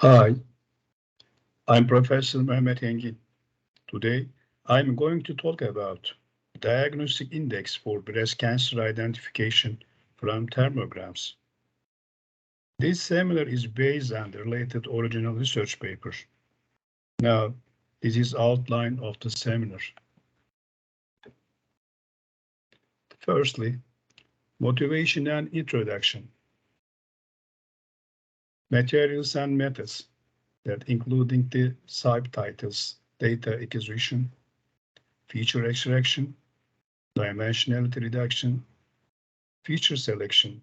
Hi, I'm Professor Mehmet Engin. Today, I'm going to talk about diagnostic index for breast cancer identification from thermograms. This seminar is based on the related original research paper. Now, this is outline of the seminar. Firstly, motivation and introduction. Materials and methods that including the subtitles, data acquisition, feature extraction, dimensionality reduction, feature selection,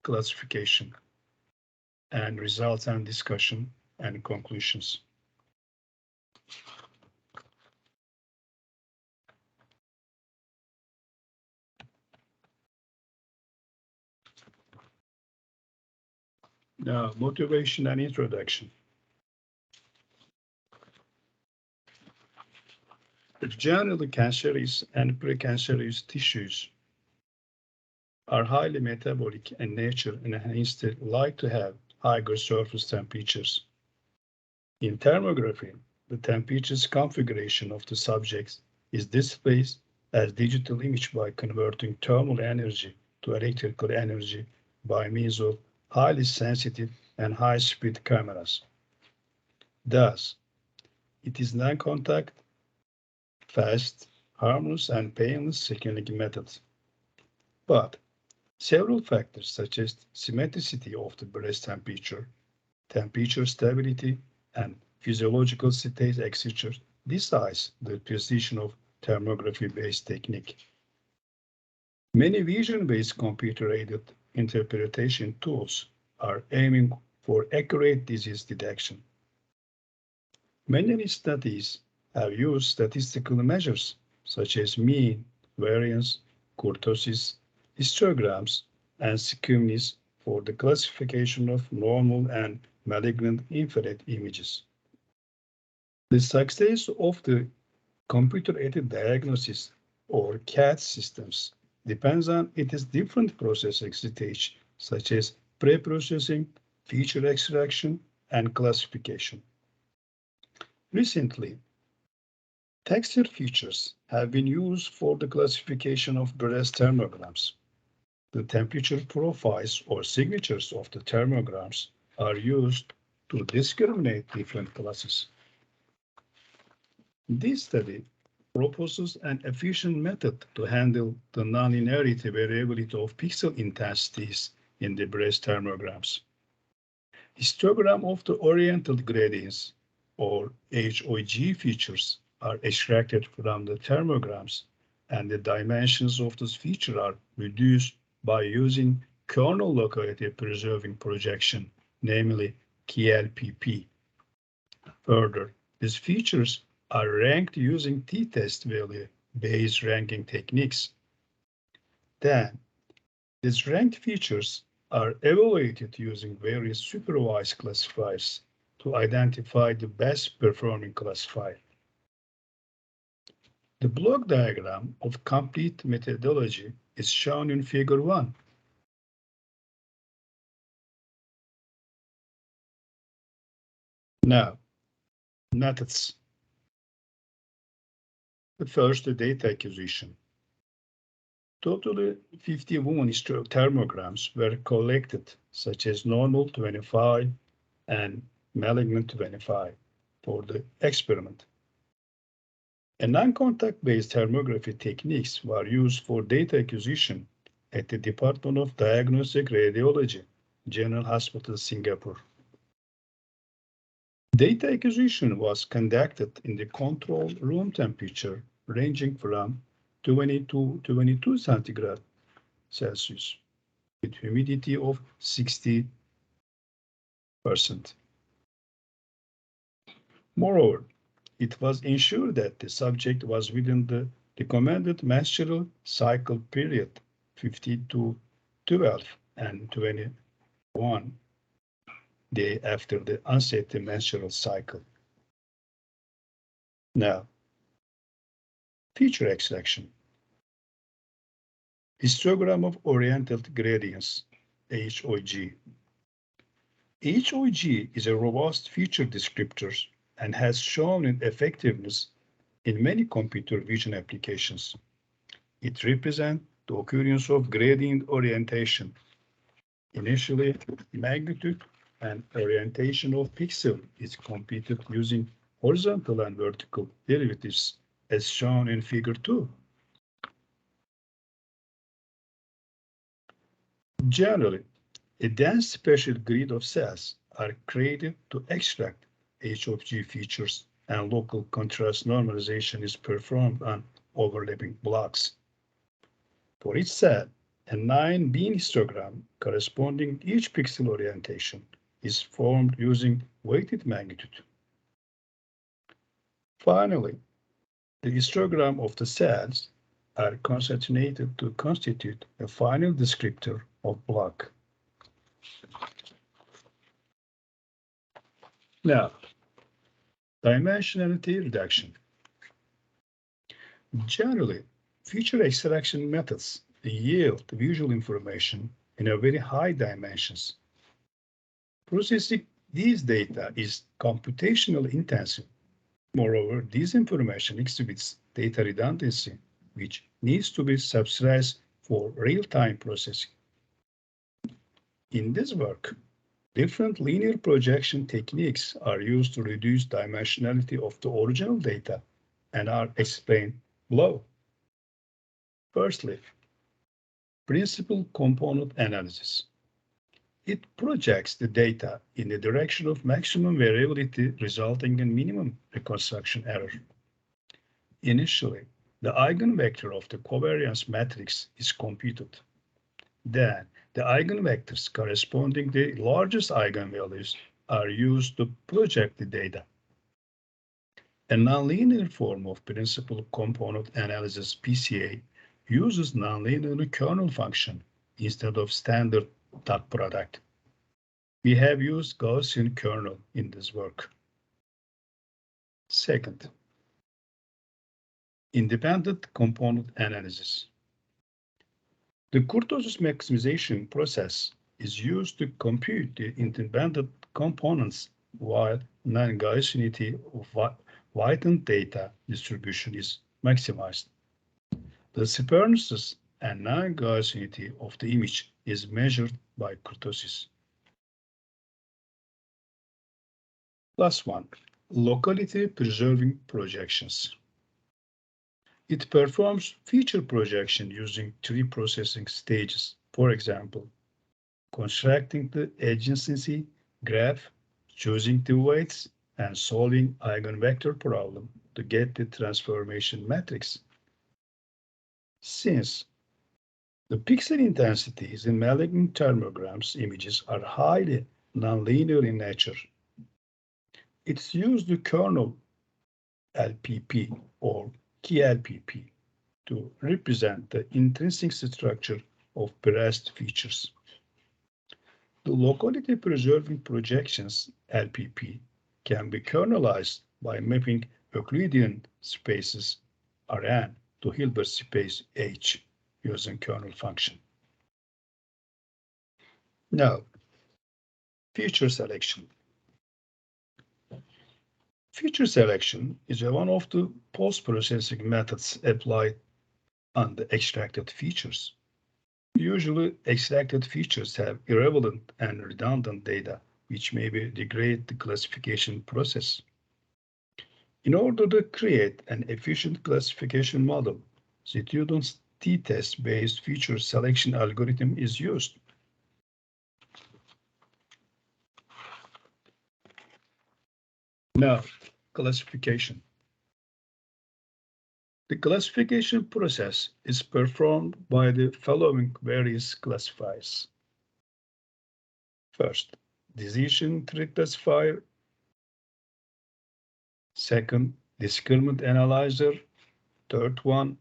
classification, and results and discussion and conclusions. Now, motivation and introduction. Generally, cancerous and precancerous tissues are highly metabolic in nature and hence like to have higher surface temperatures. In thermography, the temperature's configuration of the subjects is displayed as digital image by converting thermal energy to electrical energy by means of highly sensitive and high-speed cameras. Thus, it is non-contact, fast, harmless, and painless sequencing method. But several factors such as symmetricity of the breast temperature, temperature stability, and physiological state, etc., decides the precision of thermography-based technique. Many vision-based computer-aided interpretation tools are aiming for accurate disease detection. Many studies have used statistical measures such as mean, variance, kurtosis, histograms, and skewness for the classification of normal and malignant infrared images. The success of the computer-aided diagnosis or CAD systems depends on its different processing stage such as pre-processing, feature extraction, and classification. Recently, texture features have been used for the classification of breast thermograms. The temperature profiles or signatures of the thermograms are used to discriminate different classes. This study proposes an efficient method to handle the non-linearity variability of pixel intensities in the breast thermograms. Histogram of the oriental gradients, or HOG features, are extracted from the thermograms, and the dimensions of this feature are reduced by using kernel locality preserving projection, namely KLPP. Further, these features are ranked using t-test value-based ranking techniques. Then, these ranked features are evaluated using various supervised classifiers to identify the best performing classifier. The block diagram of complete methodology is shown in Figure 1. Now, methods. The first, the data acquisition. Totally 51 thermograms were collected, such as normal 25 and malignant 25 for the experiment. A non-contact-based thermography techniques were used for data acquisition at the Department of Diagnostic Radiology, General Hospital, Singapore. Data acquisition was conducted in the control room temperature ranging from 20 to 22 centigrade Celsius with humidity of 60%. Moreover, it was ensured that the subject was within the recommended menstrual cycle period 50 to 12 and 21 day after the onset of the menstrual cycle. Now, feature extraction. Histogram of oriental gradients, HOG. HOG is a robust feature descriptor and has shown its effectiveness in many computer vision applications. It represents the occurrence of gradient orientation. Initially, magnitude and orientation of pixel is computed using horizontal and vertical derivatives as shown in figure 2. Generally, a dense spatial grid of cells are created to extract H of G features and local contrast normalization is performed on overlapping blocks. For each cell, a 9-beam histogram corresponding to each pixel orientation is formed using weighted magnitude. Finally, the histogram of the cells are concatenated to constitute a final descriptor of block. Now, dimensionality reduction. Generally, feature extraction methods yield visual information in a very high dimensions. Processing these data is computationally intensive. Moreover, this information exhibits data redundancy, which needs to be subsidized for real-time processing. In this work, different linear projection techniques are used to reduce dimensionality of the original data and are explained below. Firstly, principal component analysis. It projects the data in the direction of maximum variability, resulting in minimum reconstruction error. Initially, the eigenvector of the covariance matrix is computed. Then, the eigenvectors corresponding to the largest eigenvalues are used to project the data. A nonlinear form of principal component analysis, PCA, uses nonlinear kernel function instead of standard dot product. We have used Gaussian kernel in this work. Second, independent component analysis. The kurtosis maximization process is used to compute the independent components while non-Gaussianity of whitened data distribution is maximized. The Spernosis and non-Gaussianity of the image is measured by kurtosis. Last one, locality preserving projections. It performs feature projection using 3 processing stages. For example, constructing the adjacency graph, choosing the weights, and solving eigenvector problem to get the transformation matrix. Since the pixel intensities in malignant thermograms images are highly nonlinear in nature, it's used the kernel LPP or KLPP to represent the intrinsic structure of breast features. The locality preserving projections, LPP, can be kernelized by mapping Euclidean spaces Rn to Hilbert space H using kernel function. Now, feature selection. Feature selection is one of the post-processing methods applied on the extracted features. Usually, extracted features have irrelevant and redundant data, which may degrade the classification process. In order to create an efficient classification model, student's t-test-based feature selection algorithm is used. Now, classification. The classification process is performed by the following various classifiers. First, decision tree classifier. Second, discriminant analyzer. Third one,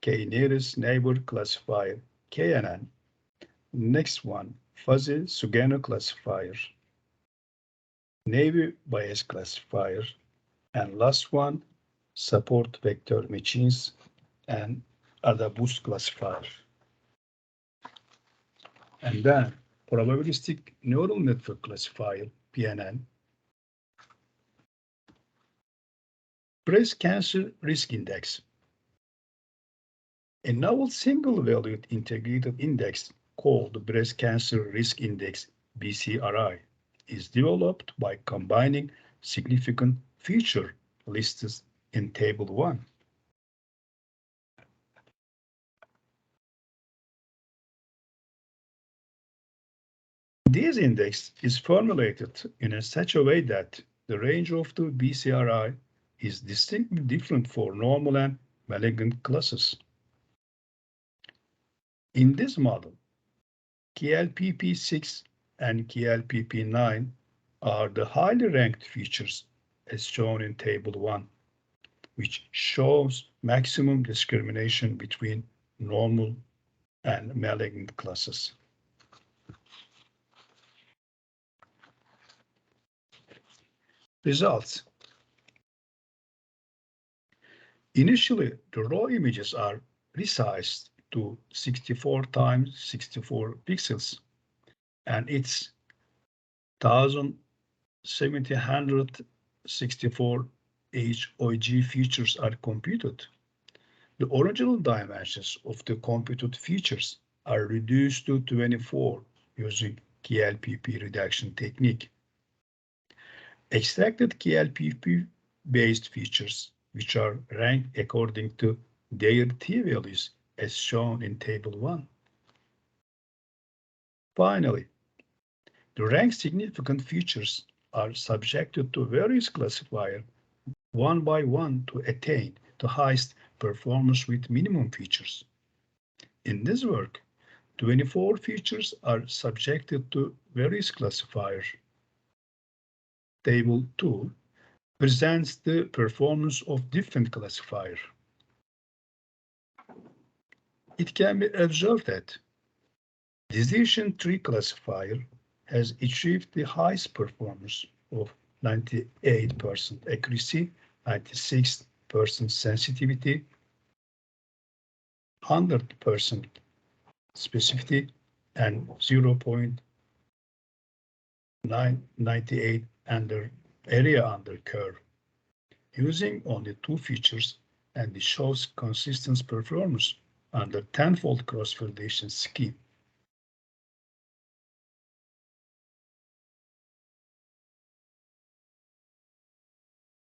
k-nearest neighbor classifier, KNN. Next one, fuzzy Sugeno classifier, naive Bayes classifier, and last one, support vector machines and other boost classifier. And then probabilistic neural network classifier, PNN, breast cancer risk index, a novel single-valued integrated index called the Breast Cancer Risk Index, BCRI, is developed by combining significant feature listed in Table 1. This index is formulated in such a way that the range of the BCRI is distinctly different for normal and malignant classes. In this model, KLPP6 and KLPP9 are the highly ranked features as shown in Table 1, which shows maximum discrimination between normal and malignant classes. Results. Initially, the raw images are resized to 64 times 64 pixels, and its 1764 HOG features are computed. The original dimensions of the computed features are reduced to 24 using KLPP reduction technique. Extracted KLPP-based features, which are ranked according to their t-values as shown in Table 1. Finally, the ranked significant features are subjected to various classifiers one by one to attain the highest performance with minimum features. In this work, 24 features are subjected to various classifiers. Table 2 presents the performance of different classifiers. It can be observed that decision tree classifier has achieved the highest performance of 98% accuracy, 96% sensitivity, 100% specificity, and 0.998 area under curve, using only 2 features, and it shows consistent performance under tenfold cross-validation scheme.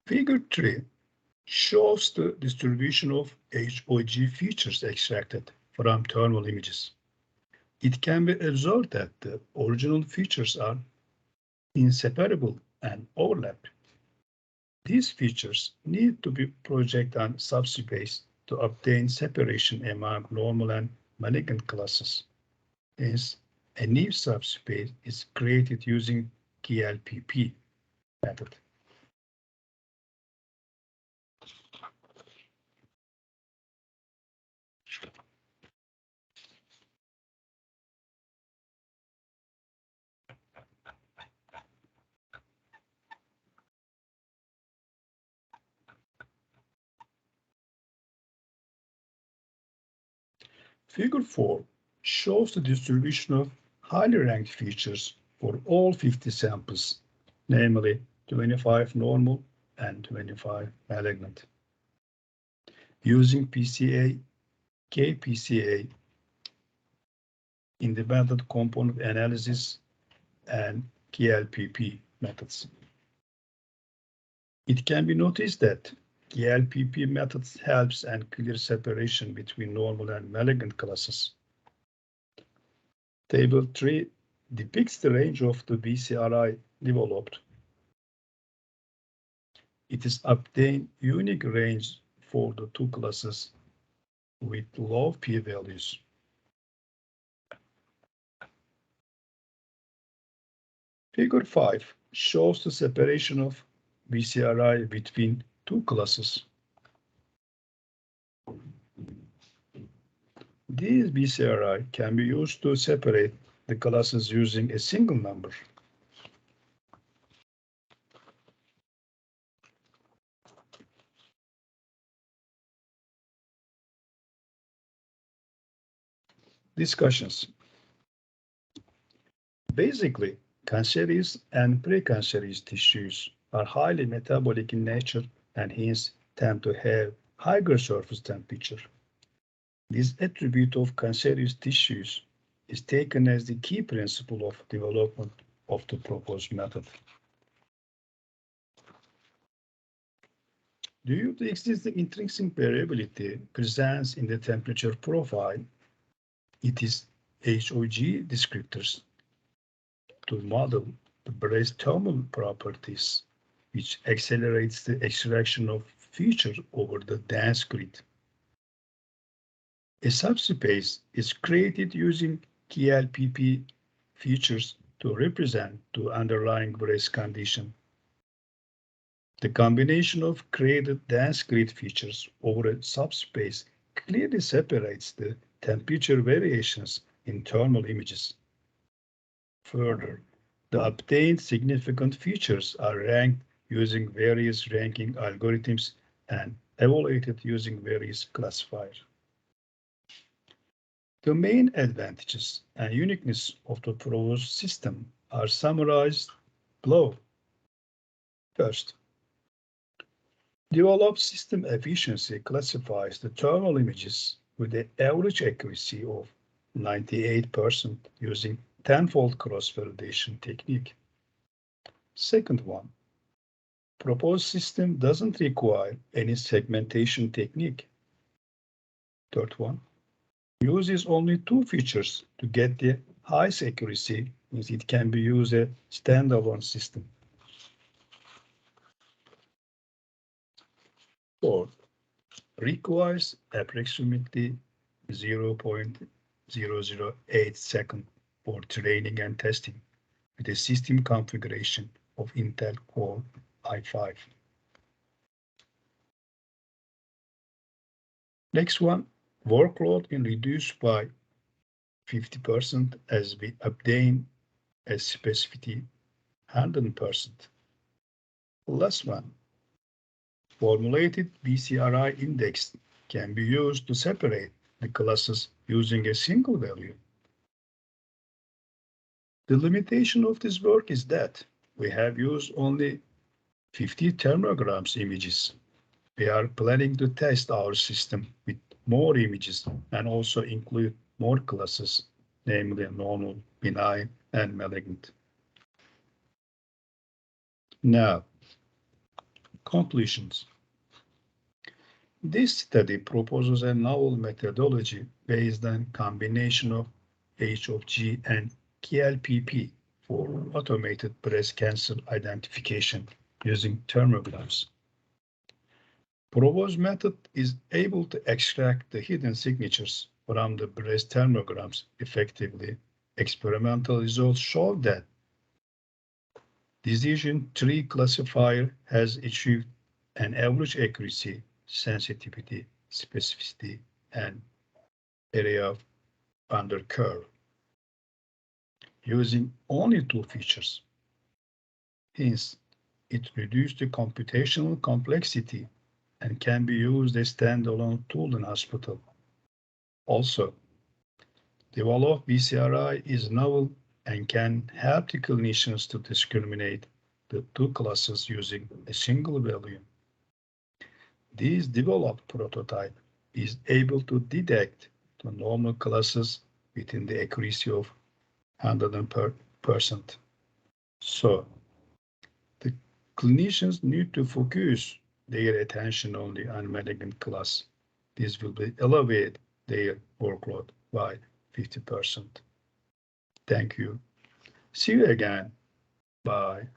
Figure 3 shows the distribution of HOG features extracted from thermal images. It can be observed that the original features are inseparable and overlap. These features need to be projected on subspace to obtain separation among normal and malignant classes. Hence, a new subspace is created using KLPP method. Figure 4 shows the distribution of highly ranked features for all 50 samples, namely 25 normal and 25 malignant. Using PCA, KPCA, independent component analysis, and KLPP methods. It can be noticed that KLPP methods helps and clear separation between normal and malignant classes. Table 3 depicts the range of the BCRI developed. It is obtained unique range for the 2 classes with low p-values. Figure 5 shows the separation of BCRI between 2 classes. These BCRI can be used to separate the classes using a single number. Discussions. Basically, cancerous and precancerous tissues are highly metabolic in nature and hence tend to have higher surface temperature. This attribute of cancerous tissues is taken as the key principle of development of the proposed method. Due to existing intrinsic variability present in the temperature profile, it is HOG descriptors to model the breast thermal properties, which accelerates the extraction of feature over the dense grid. A subspace is created using KLPP features to represent the underlying breast condition. The combination of created dense grid features over a subspace clearly separates the temperature variations in thermal images. Further, the obtained significant features are ranked using various ranking algorithms and evaluated using various classifiers. The main advantages and uniqueness of the proposed system are summarized below. First, developed system efficiency classifies the thermal images with an average accuracy of 98% using tenfold cross-validation technique. Second one, proposed system doesn't require any segmentation technique. Third one, uses only two features to get the highest accuracy, means it can be used as a standalone system. Fourth, requires approximately 0.008 seconds for training and testing with a system configuration of Intel Core i5. Next one, workload is reduced by 50% as we obtain a specificity 100%. Last one, formulated BCRI index can be used to separate the classes using a single value. The limitation of this work is that we have used only 50 thermograms images. We are planning to test our system with more images and also include more classes, namely normal, benign, and malignant. Now, conclusions. This study proposes a novel methodology based on combination of H of G and KLPP for automated breast cancer identification using thermograms. Proposed method is able to extract the hidden signatures from the breast thermograms effectively. Experimental results show that decision tree classifier has achieved an average accuracy, sensitivity, specificity, and area under curve using only two features. Hence, it reduced the computational complexity and can be used as standalone tool in hospital. Also, developed BCRI is novel and can help the clinicians to discriminate the two classes using a single value. This developed prototype is able to detect the normal classes within the accuracy of 100%. So, the clinicians need to focus their attention only on malignant class. This will elevate their workload by 50%. Thank you. See you again. Bye.